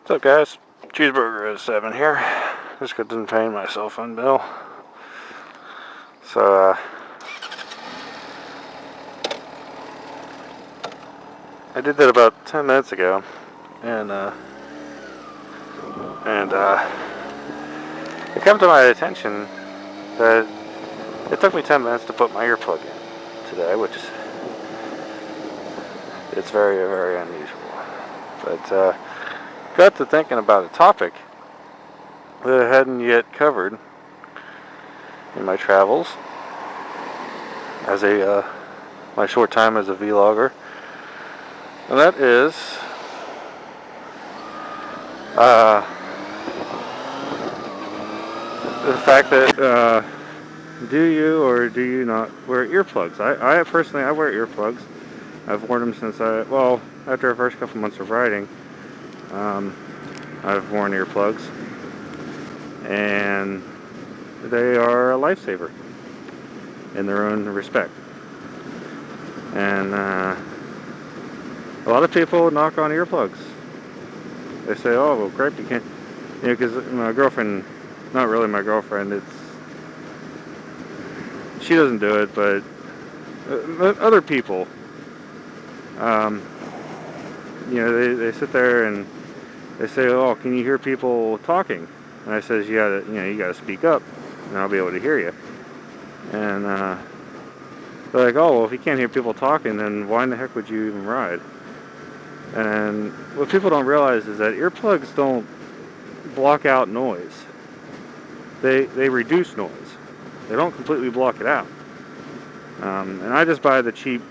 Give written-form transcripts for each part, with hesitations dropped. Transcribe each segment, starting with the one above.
What's up, guys? Cheeseburger is 7 here. Just got done paying my cell phone bill. So, I did that about 10 minutes ago. And it came to my attention that it took me 10 minutes to put my earplug in today, which is, it's very, very unusual. But, got to thinking about a topic that I hadn't yet covered in my travels as my short time as a vlogger, and that is the fact that do you or do you not wear earplugs? I personally wear earplugs. I've worn them since after the first couple months of riding. I've worn earplugs, and they are a lifesaver in their own respect. And a lot of people knock on earplugs. They say, "Oh, well, great, you can't," because my girlfriend, not really my girlfriend, she doesn't do it, but other people, they sit there and they say, "Oh, can you hear people talking?" And I says, "You gotta speak up, and I'll be able to hear you." And they're like, "Oh, well, if you can't hear people talking, then why in the heck would you even ride?" And what people don't realize is that earplugs don't block out noise. They reduce noise. They don't completely block it out. And I just buy the cheap,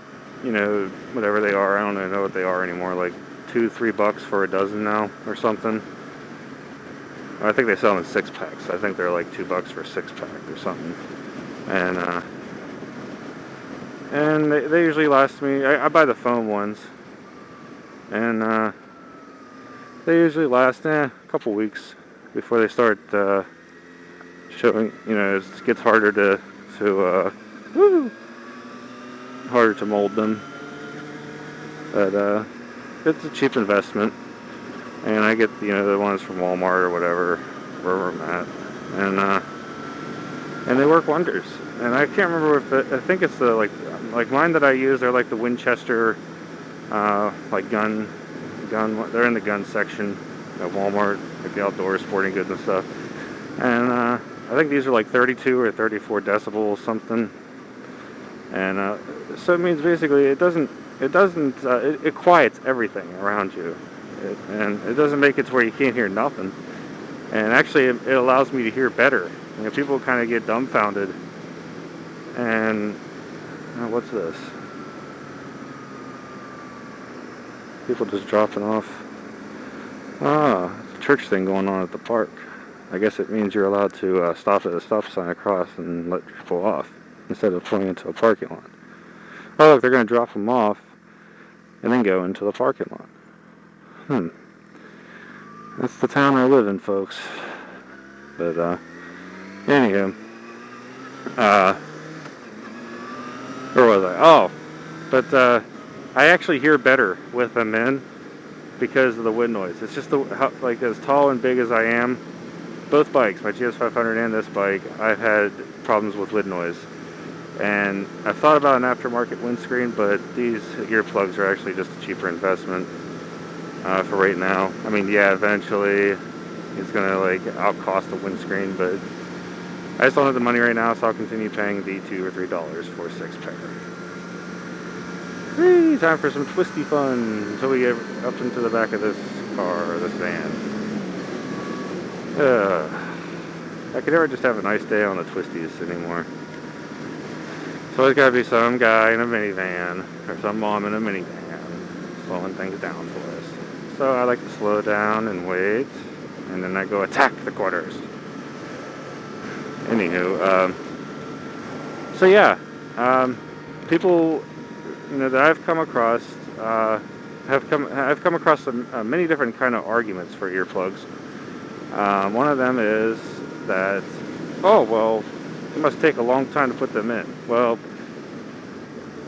whatever they are. I don't even know what they are anymore. Like $2-3 for a dozen now or something. I think they sell them in 6-packs. I think they're like $2 for a 6-pack or something. And they usually last me. I buy the foam ones, and they usually last a couple weeks before they start showing. It gets harder to harder to mold them. But it's a cheap investment, and I get the ones from Walmart or wherever I'm at, and they work wonders. And I can't remember if I think it's the like mine that I use. They're like the Winchester gun. They're in the gun section at Walmart, like the outdoor sporting goods and stuff. And I think these are like 32 or 34 decibels something. And so it means basically it quiets everything around you, and it doesn't make it to where you can't hear nothing. And actually, it allows me to hear better. People kind of get dumbfounded. And what's this? People just dropping off. It's a church thing going on at the park. I guess it means you're allowed to stop at a stop sign across and let people off instead of pulling into a parking lot. Oh, look, they're going to drop them off and then go into the parking lot. That's the town I live in, folks. But anywho, where was I? Oh, but I actually hear better with them in because of the wind noise. It's just like as tall and big as I am. Both bikes, my GS500 and this bike, I've had problems with wind noise. And I've thought about an aftermarket windscreen, but these earplugs are actually just a cheaper investment for right now. I mean, yeah, eventually it's going to outcost the windscreen, but I just don't have the money right now, so I'll continue paying the $2 or $3 for a 6-pack. Hey, time for some twisty fun until we get up into the back of this car, this van. I could never just have a nice day on the twisties anymore. So there's gotta be some guy in a minivan or some mom in a minivan slowing things down for us. So I like to slow down and wait, and then I go attack the corners. Anywho, so yeah, people that I've come across I've come across many different kind of arguments for earplugs. One of them is that, oh, well, it must take a long time to put them in. Well,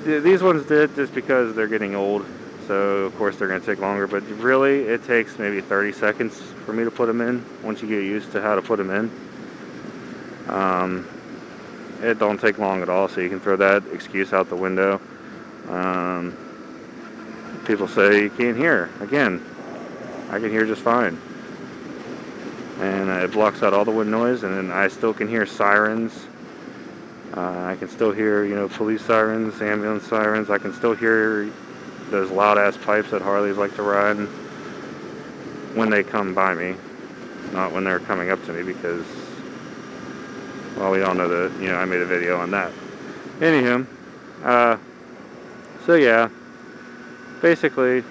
these ones did just because they're getting old. so of course they're going to take longer, but really it takes maybe 30 seconds for me to put them in once you get used to how to put them in. It don't take long at all, so you can throw that excuse out the window. People say you can't hear. Again, I can hear just fine. And it blocks out all the wind noise, and then I still can hear sirens. I can still hear, police sirens, ambulance sirens. I can still hear those loud-ass pipes that Harleys like to ride when they come by me, not when they're coming up to me, because, well, we all know that, I made a video on that. Anywho, so yeah, basically,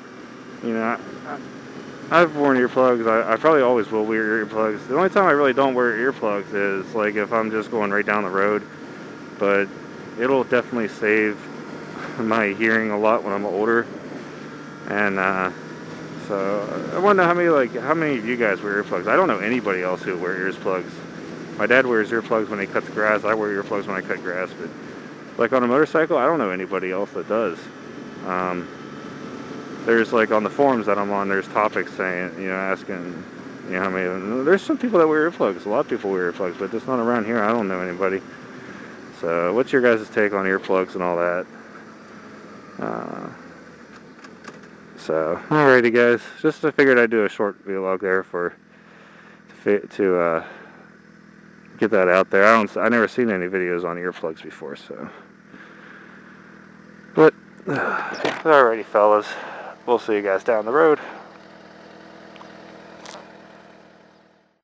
I've worn earplugs. I probably always will wear earplugs. The only time I really don't wear earplugs is like if I'm just going right down the road, but it'll definitely save my hearing a lot when I'm older. And so I wonder how many of you guys wear earplugs. I don't know anybody else who wears earplugs. My dad wears earplugs when he cuts grass. I wear earplugs when I cut grass, but like on a motorcycle, I don't know anybody else that does. There's like on the forums that I'm on, there's topics saying, asking, how many of them. There's some people that wear earplugs. A lot of people wear earplugs, but just not around here. I don't know anybody. So what's your guys' take on earplugs and all that? So alrighty guys, just I figured I'd do a short vlog there to get that out there. I never seen any videos on earplugs before, so. But alrighty fellas, we'll see you guys down the road.